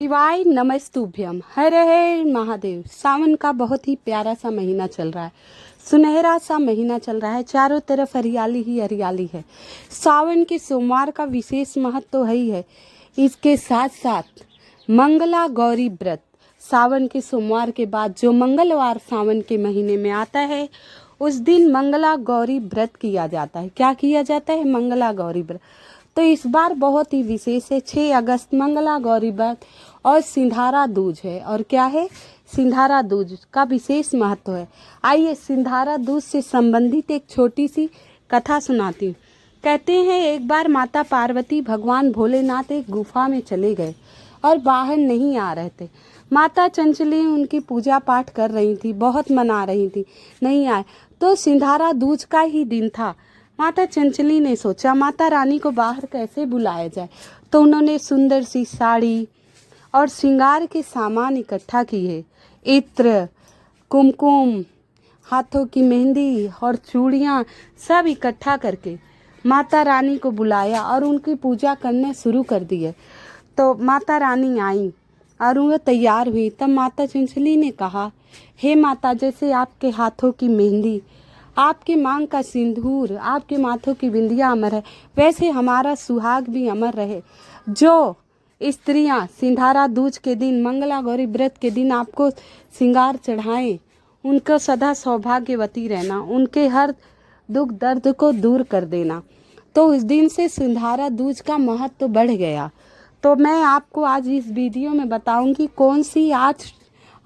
शिवाय नमस्तुभ्यम। हर हर महादेव। सावन का बहुत ही प्यारा सा महीना चल रहा है, सुनहरा सा महीना चल रहा है। चारों तरफ हरियाली ही हरियाली है। सावन के सोमवार का विशेष महत्व तो है ही है। इसके साथ साथ मंगला गौरी व्रत, सावन के सोमवार के बाद जो मंगलवार सावन के महीने में आता है उस दिन मंगला गौरी व्रत किया जाता है। क्या किया जाता है? मंगला गौरी व्रत। तो इस बार बहुत ही विशेष है। 6 अगस्त मंगला गौरी व्रत और सिंधारा दूज है। और क्या है? सिंधारा दूज का विशेष महत्व है। आइए सिंधारा दूज से संबंधित एक छोटी सी कथा सुनाती हूँ। कहते हैं एक बार माता पार्वती भगवान भोलेनाथ एक गुफा में चले गए और बाहर नहीं आ रहे थे। माता चंचली उनकी पूजा पाठ कर रही थी, बहुत मना रही थी, नहीं आए। तो सिंधारा दूज का ही दिन था। माता चंचली ने सोचा माता रानी को बाहर कैसे बुलाया जाए। तो उन्होंने सुंदर सी साड़ी और श्रृंगार के सामान इकट्ठा किए। इत्र, कुमकुम, हाथों की मेहंदी और चूड़ियाँ सब इकट्ठा करके माता रानी को बुलाया और उनकी पूजा करने शुरू कर दिए। तो माता रानी आई और वह तैयार हुई। तब माता चंचली ने कहा, हे माता, जैसे आपके हाथों की मेहंदी, आपके मांग का सिंदूर, आपके माथों की बिंदिया अमर है, वैसे हमारा सुहाग भी अमर रहे। जो स्त्रियां सिंधारा दूज के दिन, मंगला गौरी व्रत के दिन आपको श्रृंगार चढ़ाएं, उनको सदा सौभाग्यवती रहना, उनके हर दुख दर्द को दूर कर देना। तो उस दिन से सिंधारा दूज का महत्व बढ़ गया। तो मैं आपको आज इस वीडियो में बताऊंगी कौन सी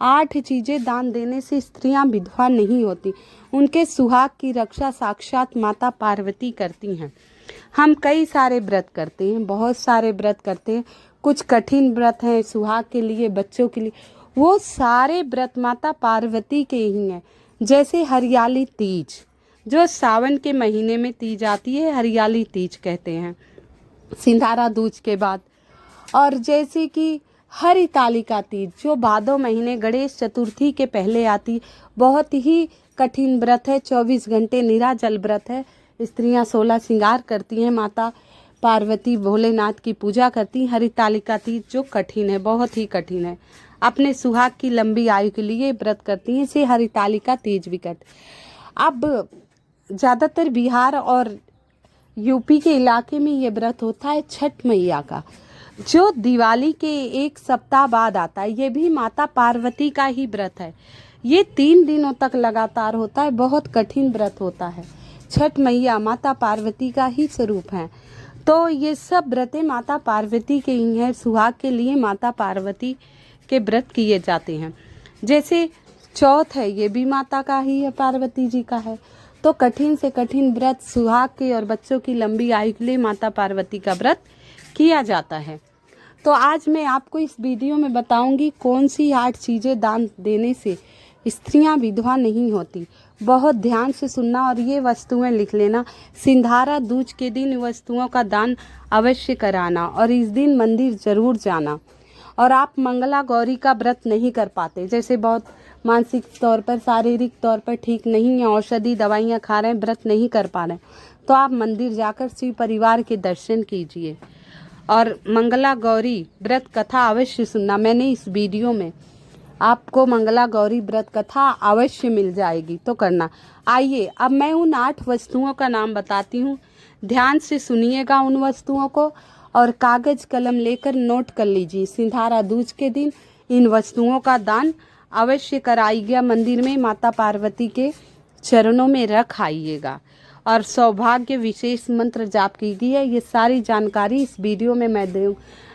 आठ चीज़ें दान देने से स्त्रियां विधवा नहीं होती। उनके सुहाग की रक्षा साक्षात माता पार्वती करती हैं। हम कई सारे व्रत करते हैं, बहुत सारे व्रत करते हैं। कुछ कठिन व्रत हैं सुहाग के लिए, बच्चों के लिए। वो सारे व्रत माता पार्वती के ही हैं। जैसे हरियाली तीज, जो सावन के महीने में तीज आती है, हरियाली तीज कहते हैं सिंधारा दूज के बाद। और जैसे कि हरितालिका तीज, जो भादो महीने गणेश चतुर्थी के पहले आती, बहुत ही कठिन व्रत है। 24 घंटे निराजल व्रत है। स्त्रियां 16 श्रृंगार करती हैं, माता पार्वती भोलेनाथ की पूजा करती हैं। हरितालिका तीज जो कठिन है, बहुत ही कठिन है, अपने सुहाग की लंबी आयु के लिए व्रत करती हैं। इसे हरितालिका तीज भी कहते। अब ज़्यादातर बिहार और यूपी के इलाके में ये व्रत होता है छठ मैया का, जो दिवाली के एक सप्ताह बाद आता है। ये भी माता पार्वती का ही व्रत है। ये 3 दिनों तक लगातार होता है। बहुत कठिन व्रत होता है। छठ मैया माता पार्वती का ही स्वरूप है। तो ये सब व्रतें माता पार्वती के ही हैं। सुहाग के लिए माता पार्वती के व्रत किए जाते हैं। जैसे चौथ है, ये भी माता का ही है, पार्वती जी का है। तो कठिन से कठिन व्रत सुहाग के और बच्चों की लंबी आयु के लिए माता पार्वती का व्रत किया जाता है। तो आज मैं आपको इस वीडियो में बताऊंगी कौन सी 8 चीज़ें दान देने से स्त्रियां विधवा नहीं होती। बहुत ध्यान से सुनना और ये वस्तुएं लिख लेना। सिंधारा दूज के दिन वस्तुओं का दान अवश्य कराना और इस दिन मंदिर जरूर जाना। और आप मंगला गौरी का व्रत नहीं कर पाते, जैसे बहुत मानसिक तौर पर, शारीरिक तौर पर ठीक नहीं है, औषधि दवाइयाँ खा रहे हैं, व्रत नहीं कर पा रहे हैं, तो आप मंदिर जाकर शिव परिवार के दर्शन कीजिए और मंगला गौरी व्रत कथा अवश्य सुनना। मैंने इस वीडियो में आपको मंगला गौरी व्रत कथा अवश्य मिल जाएगी, तो करना। आइए अब मैं उन 8 वस्तुओं का नाम बताती हूँ। ध्यान से सुनिएगा उन वस्तुओं को और कागज कलम लेकर नोट कर लीजिए। सिंधारा दूज के दिन इन वस्तुओं का दान अवश्य कराइएगा। मंदिर में माता पार्वती के चरणों में रख आइएगा और सौभाग्य विशेष मंत्र जाप कीजिए। ये सारी जानकारी इस वीडियो में मैं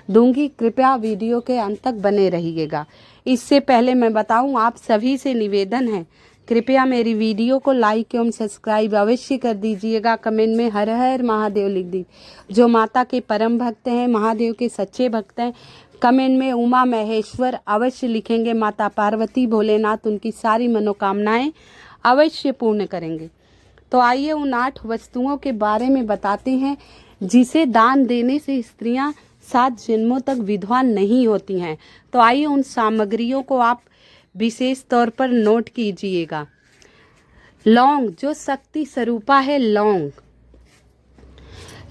दूंगी। कृपया वीडियो के अंत तक बने रहिएगा। इससे पहले मैं बताऊं, आप सभी से निवेदन है, कृपया मेरी वीडियो को लाइक एवं सब्सक्राइब अवश्य कर दीजिएगा। कमेंट में हर हर महादेव लिख दीजिए। जो माता के परम भक्त हैं, महादेव के सच्चे भक्त हैं, कमेंट में उमा महेश्वर अवश्य लिखेंगे। माता पार्वती भोलेनाथ उनकी सारी मनोकामनाएं अवश्य पूर्ण करेंगे। तो आइए उन 8 वस्तुओं के बारे में बताते हैं जिसे दान देने से स्त्रियां 7 जन्मों तक विधवा नहीं होती हैं। तो आइए उन सामग्रियों को आप विशेष तौर पर नोट कीजिएगा। लौंग, जो शक्ति स्वरूपा है, लौंग।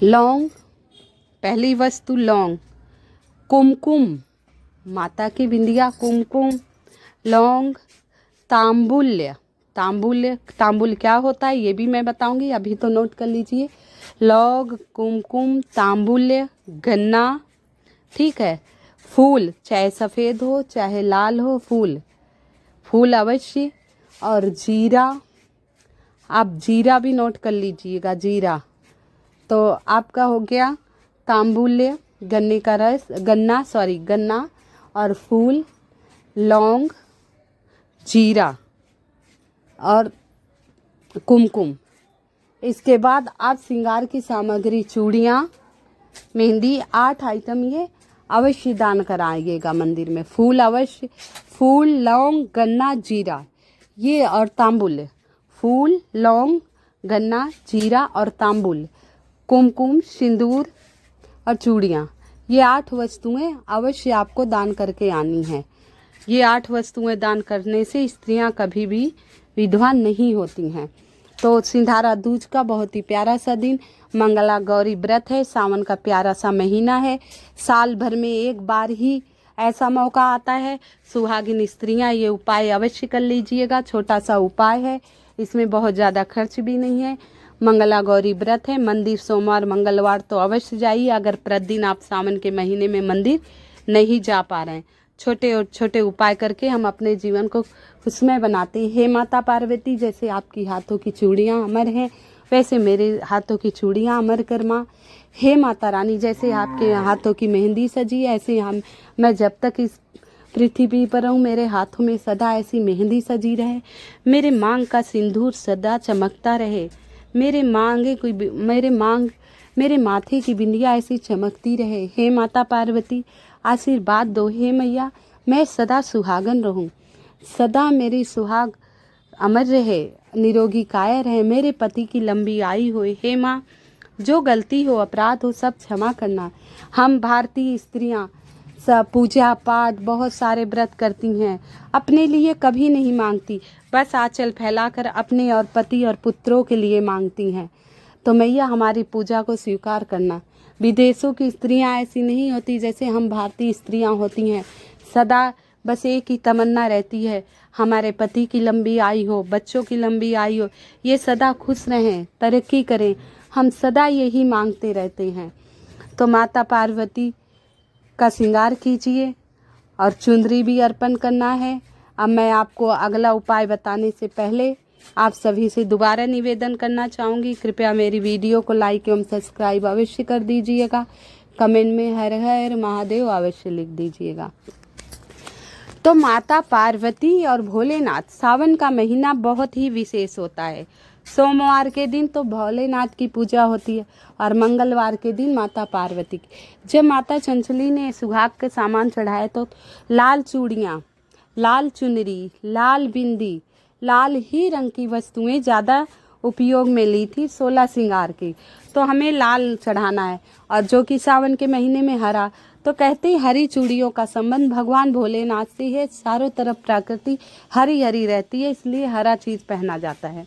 लौंग पहली वस्तु, लौंग। कुमकुम, माता की बिंदिया, कुमकुम, लौंग, तांबुल्य। तांबुल क्या होता है ये भी मैं बताऊंगी, अभी तो नोट कर लीजिए। लौंग, कुमकुम, तांबुल्य, गन्ना, ठीक है। फूल, चाहे सफ़ेद हो चाहे लाल हो, फूल अवश्य। और जीरा, आप जीरा भी नोट कर लीजिएगा, जीरा। तो आपका हो गया तांबुल्य, गन्ना और फूल, लौंग, जीरा और कुमकुम। इसके बाद आप श्रृंगार की सामग्री, चूड़ियाँ, मेहंदी, 8 आइटम ये अवश्य दान कराइएगा मंदिर में। फूल अवश्य, फूल, लौंग, गन्ना, जीरा ये और तांबुल। फूल, लौंग, गन्ना, जीरा और तांबुल, कुमकुम, सिंदूर और चूड़ियाँ, ये 8 वस्तुएं अवश्य आपको दान करके आनी है। ये 8 वस्तुएं दान करने से स्त्रियां कभी भी विधवा नहीं होती हैं। तो सिंधारा दूज का बहुत ही प्यारा सा दिन, मंगला गौरी व्रत है, सावन का प्यारा सा महीना है। साल भर में एक बार ही ऐसा मौका आता है। सुहागिन स्त्रियां ये उपाय अवश्य कर लीजिएगा। छोटा सा उपाय है, इसमें बहुत ज़्यादा खर्च भी नहीं है। मंगला गौरी व्रत है, मंदिर सोमवार मंगलवार तो अवश्य जाइए। अगर प्रतिदिन आप सावन के महीने में मंदिर नहीं जा पा रहे हैं, छोटे और छोटे उपाय करके हम अपने जीवन को खुशमय बनाते हैं। हे माता पार्वती, जैसे आपकी हाथों की चूड़ियाँ अमर हैं, वैसे मेरे हाथों की चूड़ियाँ अमर कर माँ। हे माता रानी, जैसे आपके हाथों की मेहंदी सजी है, ऐसे मैं जब तक इस पृथ्वी पर हूँ मेरे हाथों में सदा ऐसी मेहंदी सजी रहे। मेरे मांग का सिंदूर सदा चमकता रहे। मेरे माथे की बिंदिया ऐसी चमकती रहे। हे माता पार्वती, आशीर्वाद दो। हे मैया, मैं सदा सुहागन रहूं, सदा मेरी सुहाग अमर रहे, निरोगी काया रहे, मेरे पति की लंबी आयु हो। हे माँ, जो गलती हो अपराध हो सब क्षमा करना। हम भारतीय स्त्रियां सब पूजा पाठ बहुत सारे व्रत करती हैं, अपने लिए कभी नहीं मांगती, बस आंचल फैलाकर अपने और पति और पुत्रों के लिए मांगती हैं। तो मैया हमारी पूजा को स्वीकार करना। विदेशों की स्त्रियां ऐसी नहीं होती जैसे हम भारतीय स्त्रियां होती हैं। सदा बस एक ही तमन्ना रहती है, हमारे पति की लंबी आयु हो, बच्चों की लंबी आयु हो, ये सदा खुश रहें, तरक्की करें, हम सदा यही मांगते रहते हैं। तो माता पार्वती का श्रृंगार कीजिए और चुंदरी भी अर्पण करना है। अब मैं आपको अगला उपाय बताने से पहले आप सभी से दोबारा निवेदन करना चाहूँगी, कृपया मेरी वीडियो को लाइक एवं सब्सक्राइब अवश्य कर दीजिएगा। कमेंट में हर हर महादेव अवश्य लिख दीजिएगा। तो माता पार्वती और भोलेनाथ, सावन का महीना बहुत ही विशेष होता है। सोमवार के दिन तो भोलेनाथ की पूजा होती है और मंगलवार के दिन माता पार्वती की। जब माता चंचली ने सुहाग के सामान चढ़ाए तो लाल चूड़ियाँ, लाल चुनरी, लाल बिंदी, लाल ही रंग की वस्तुएं ज़्यादा उपयोग में ली थी 16 श्रृंगार की। तो हमें लाल चढ़ाना है, और जो कि सावन के महीने में हरा, तो कहते हैं हरी चूड़ियों का संबंध भगवान भोलेनाथ से है। चारों तरफ प्रकृति हरी हरी रहती है, इसलिए हरा चीज़ पहना जाता है।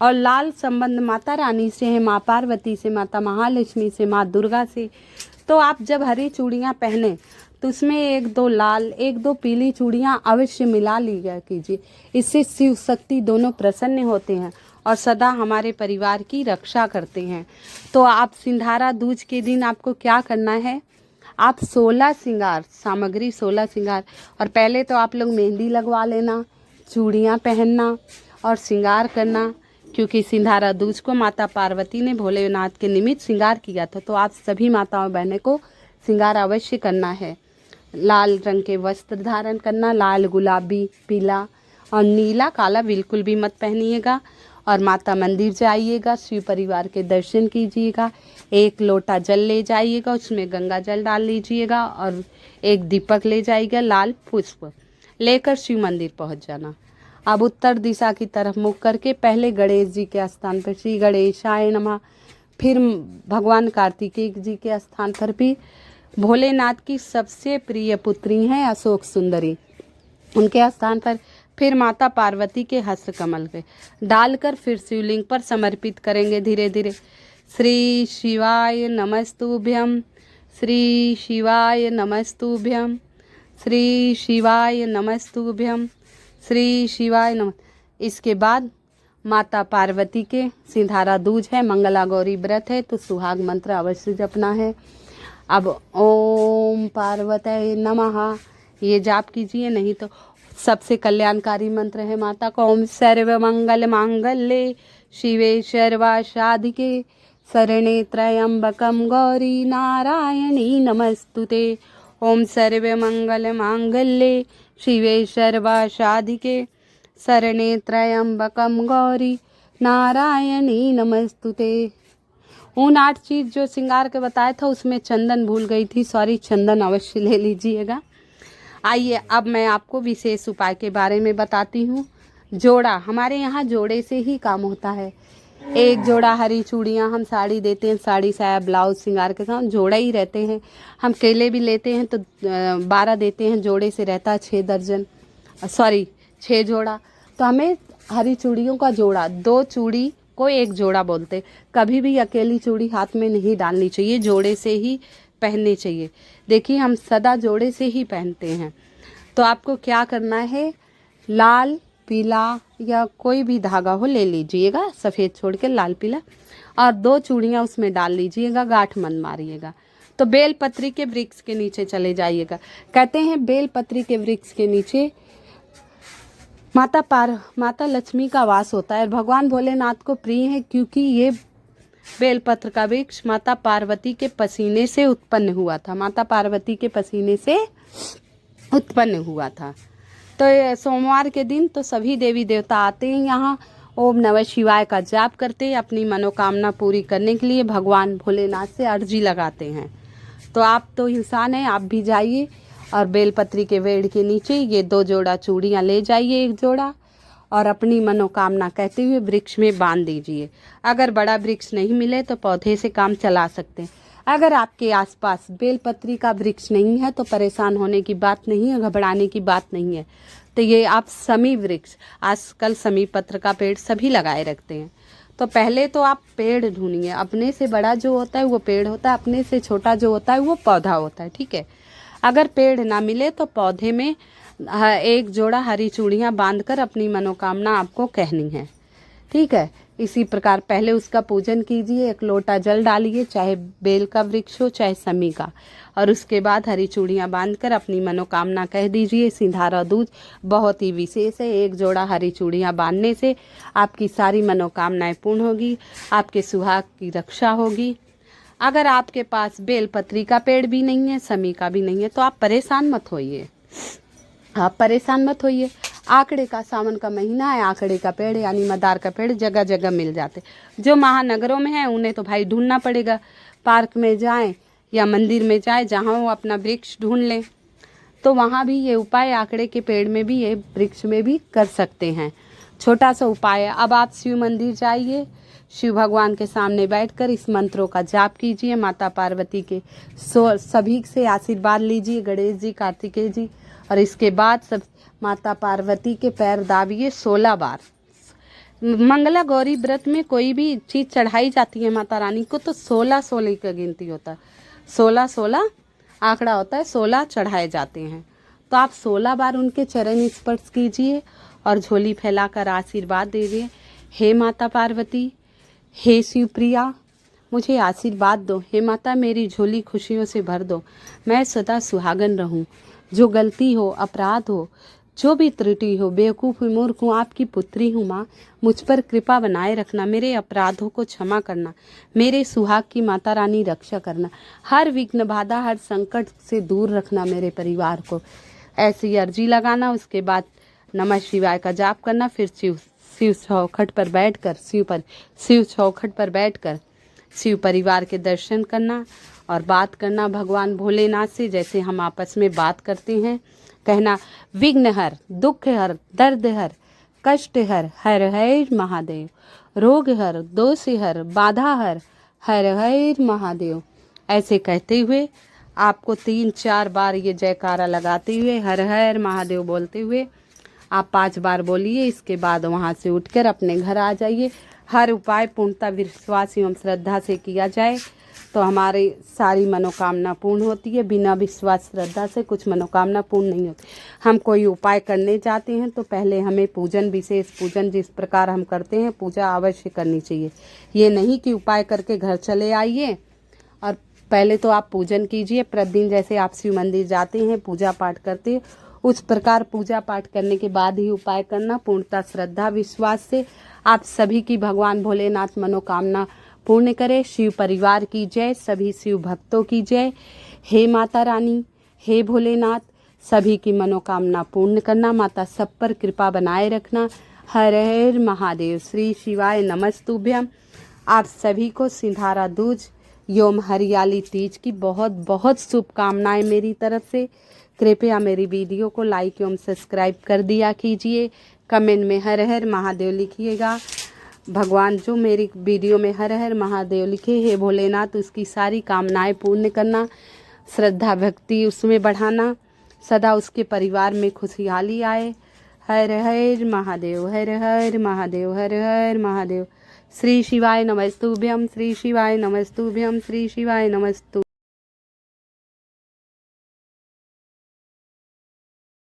और लाल संबंध माता रानी से है, माँ पार्वती से, माता महालक्ष्मी से, माँ दुर्गा से। तो आप जब हरी चूड़ियाँ पहने तो उसमें 1-2 लाल 1-2 पीली चूड़ियाँ अवश्य मिला लिया कीजिए। इससे शिव शक्ति दोनों प्रसन्न होते हैं और सदा हमारे परिवार की रक्षा करते हैं। तो आप सिंधारा दूज के दिन आपको क्या करना है, आप 16 श्रृंगार सामग्री, 16 श्रृंगार, और पहले तो आप लोग मेहंदी लगवा लेना, चूड़ियाँ पहनना और श्रृंगार करना, क्योंकि सिंधारा दूज को माता पार्वती ने भोलेनाथ के निमित्त श्रृंगार किया था। तो आप सभी माताओं बहनों को श्रृंगार अवश्य करना है। लाल रंग के वस्त्र धारण करना, लाल, गुलाबी, पीला और नीला, काला बिल्कुल भी मत पहनिएगा। और माता मंदिर जाइएगा, शिव परिवार के दर्शन कीजिएगा, 1 लोटा जल ले जाइएगा, उसमें गंगा जल डाल लीजिएगा और 1 दीपक ले जाइएगा, लाल पुष्प लेकर शिव मंदिर पहुंच जाना। अब उत्तर दिशा की तरफ मुख करके पहले गणेश जी के स्थान पर श्री गणेशाय नमः, फिर भगवान कार्तिकेय जी के स्थान पर भी भोलेनाथ की सबसे प्रिय पुत्री हैं अशोक सुंदरी, उनके स्थान पर फिर माता पार्वती के हस्त कमल पे डालकर फिर शिवलिंग पर समर्पित करेंगे धीरे धीरे। श्री शिवाय नमस्तुभ्यम, श्री शिवाय नमस्तुभ्यम, श्री शिवाय नमस्तुभ्यम, श्री शिवाय नमः। इसके बाद माता पार्वती के सिंधारा दूज है, मंगला गौरी व्रत है, तो सुहाग मंत्र अवश्य जपना है। अब ओम पार्वती नमः ये जाप कीजिए, नहीं तो सबसे कल्याणकारी मंत्र है माता का, ओम सर्व मंगल मांगल्ये शिवे सर्वासाधिके शरणे त्र्यंबकम गौरी नारायणी नमस्तुते। ओम सर्व मंगल मांगल्ये शिवे सर्वासाधिके शरणे त्र्यंबकम गौरी नारायणी नमस्तुते। उन 8 चीज़ जो श्रृंगार के बताया था उसमें चंदन भूल गई थी, सॉरी, चंदन अवश्य ले लीजिएगा। आइए अब मैं आपको विशेष उपाय के बारे में बताती हूँ। जोड़ा, हमारे यहाँ जोड़े से ही काम होता है। एक जोड़ा हरी चूड़ियाँ हम साड़ी देते हैं, साड़ी साया ब्लाउज श्रृंगार के साथ जोड़ा ही रहते हैं। हम केले भी लेते हैं तो 12 देते हैं, जोड़े से रहता है 6 दर्जन, सॉरी 6 जोड़ा। तो हमें हरी चूड़ियों का जोड़ा, 2 चूड़ी को 1 जोड़ा बोलते। कभी भी अकेली चूड़ी हाथ में नहीं डालनी चाहिए, जोड़े से ही पहननी चाहिए। देखिए हम सदा जोड़े से ही पहनते हैं। तो आपको क्या करना है, लाल पीला या कोई भी धागा हो ले लीजिएगा, सफ़ेद छोड़ के लाल पीला, और 2 चूड़ियाँ उसमें डाल लीजिएगा, गांठ मन मारिएगा। तो बेलपत्री के वृक्ष के नीचे चले जाइएगा। कहते हैं बेलपत्री के वृक्ष के नीचे माता लक्ष्मी का वास होता है और भगवान भोलेनाथ को प्रिय है, क्योंकि ये बेलपत्र का वृक्ष माता पार्वती के पसीने से उत्पन्न हुआ था, माता पार्वती के पसीने से उत्पन्न हुआ था। तो सोमवार के दिन तो सभी देवी देवता आते हैं यहाँ, ओम नमः शिवाय का जाप करते हैं, अपनी मनोकामना पूरी करने के लिए भगवान भोलेनाथ से अर्जी लगाते हैं। तो आप तो इंसान हैं, आप भी जाइए और बेलपत्री के पेड़ के नीचे ये 2 जोड़ा चूड़ियाँ ले जाइए, 1 जोड़ा, और अपनी मनोकामना कहते हुए वृक्ष में बांध दीजिए। अगर बड़ा वृक्ष नहीं मिले तो पौधे से काम चला सकते हैं। अगर आपके आसपास बेलपत्री का वृक्ष नहीं है तो परेशान होने की बात नहीं है, घबराने की बात नहीं है। तो ये आप समी वृक्ष, आजकल समी पत्र का पेड़ सभी लगाए रखते हैं। तो पहले तो आप पेड़ ढूंढिए, अपने से बड़ा जो होता है वो पेड़ होता है, अपने से छोटा जो होता है वो पौधा होता है, ठीक है। अगर पेड़ ना मिले तो पौधे में 1 जोड़ा हरी चूड़ियाँ बांधकर अपनी मनोकामना आपको कहनी है, ठीक है। इसी प्रकार पहले उसका पूजन कीजिए, 1 लोटा जल डालिए, चाहे बेल का वृक्ष हो चाहे समी का, और उसके बाद हरी चूड़ियाँ बांधकर अपनी मनोकामना कह दीजिए। सिंधारा दूज बहुत ही विशेष है, 1 जोड़ा हरी चूड़ियाँ बांधने से आपकी सारी मनोकामनाएं पूर्ण होगी, आपके सुहाग की रक्षा होगी। अगर आपके पास बेलपत्री का पेड़ भी नहीं है, समी का भी नहीं है, तो आप परेशान मत होइए, आप परेशान मत होइए। आकड़े का सावन का महीना है, आकड़े का पेड़ यानी मदार का पेड़ जगह जगह मिल जाते। जो महानगरों में है उन्हें तो भाई ढूंढना पड़ेगा, पार्क में जाएं या मंदिर में जाएं जहाँ वो अपना वृक्ष ढूंढ लें। तो वहाँ भी ये उपाय आकड़े के पेड़ में भी, ये वृक्ष में भी कर सकते हैं। छोटा सा उपाय है। अब आप शिव मंदिर जाइए, शिव भगवान के सामने बैठकर इस मंत्रों का जाप कीजिए, माता पार्वती के सभी से आशीर्वाद लीजिए, गणेश जी, कार्तिकेय जी, और इसके बाद सब माता पार्वती के पैर दाबिए 16 बार। मंगला गौरी व्रत में कोई भी चीज़ चढ़ाई जाती है माता रानी को तो 16 का गिनती होता है, 16 आंकड़ा होता है, 16 चढ़ाए जाते हैं। तो आप 16 बार उनके चरण स्पर्श कीजिए और झोली फैलाकर आशीर्वाद दीजिए। हे माता पार्वती, हे शिवप्रिया, मुझे आशीर्वाद दो। हे माता, मेरी झोली खुशियों से भर दो, मैं सदा सुहागन रहूं। जो गलती हो, अपराध हो, जो भी त्रुटि हो, बेवकूफ़ मूर्ख हूँ, आपकी पुत्री हूँ माँ, मुझ पर कृपा बनाए रखना, मेरे अपराधों को क्षमा करना, मेरे सुहाग की माता रानी रक्षा करना, हर विघ्न बाधा, हर संकट से दूर रखना मेरे परिवार को। ऐसी अर्जी लगाना, उसके बाद नमः शिवाय का जाप करना, फिर शिव चौखट पर बैठकर शिव परिवार के दर्शन करना और बात करना भगवान भोलेनाथ से, जैसे हम आपस में बात करते हैं। कहना, विघ्न हर, दुख हर, दर्द हर, कष्ट हर, हर हर महादेव, रोग हर, दोष हर, बाधा हर, हर हर महादेव। ऐसे कहते हुए आपको 3-4 बार ये जयकारा लगाते हुए, हर हर महादेव बोलते हुए आप 5 बार बोलिए। इसके बाद वहाँ से उठकर अपने घर आ जाइए। हर उपाय पूर्णतः विश्वास एवं श्रद्धा से किया जाए तो हमारी सारी मनोकामना पूर्ण होती है। बिना विश्वास श्रद्धा से कुछ मनोकामना पूर्ण नहीं होती। हम कोई उपाय करने जाते हैं तो पहले हमें पूजन, विशेष पूजन जिस प्रकार हम करते हैं पूजा अवश्य करनी चाहिए। ये नहीं कि उपाय करके घर चले आइए और पहले तो आप पूजन कीजिए। प्रतिदिन जैसे आप शिव मंदिर जाते हैं पूजा पाठ करते हैं, उस प्रकार पूजा पाठ करने के बाद ही उपाय करना। पूर्णतः श्रद्धा विश्वास से आप सभी की भगवान भोलेनाथ मनोकामना पूर्ण करे। शिव परिवार की जय, सभी शिव भक्तों की जय। हे माता रानी, हे भोलेनाथ, सभी की मनोकामना पूर्ण करना। माता सब पर कृपा बनाए रखना। हर हर महादेव। श्री शिवाय नमस्तुभ्यम। आप सभी को सिंधारा दूज योम हरियाली तीज की बहुत बहुत शुभकामनाएं मेरी तरफ से। कृपया मेरी वीडियो को लाइक एवं सब्सक्राइब कर दिया कीजिए। कमेंट में हर हर महादेव लिखिएगा। भगवान जो मेरी वीडियो में हर हर महादेव लिखे, हे भोलेनाथ, उसकी सारी कामनाएं पूर्ण करना। श्रद्धा भक्ति उसमें बढ़ाना। सदा उसके परिवार में खुशहाली आए। हर हर महादेव, हर हर महादेव, हर हर महादेव। श्री शिवाय नमस्तुभ्यम, श्री शिवाय नमस्तुभ्यम, श्री शिवाय नमस्तुभ्यम।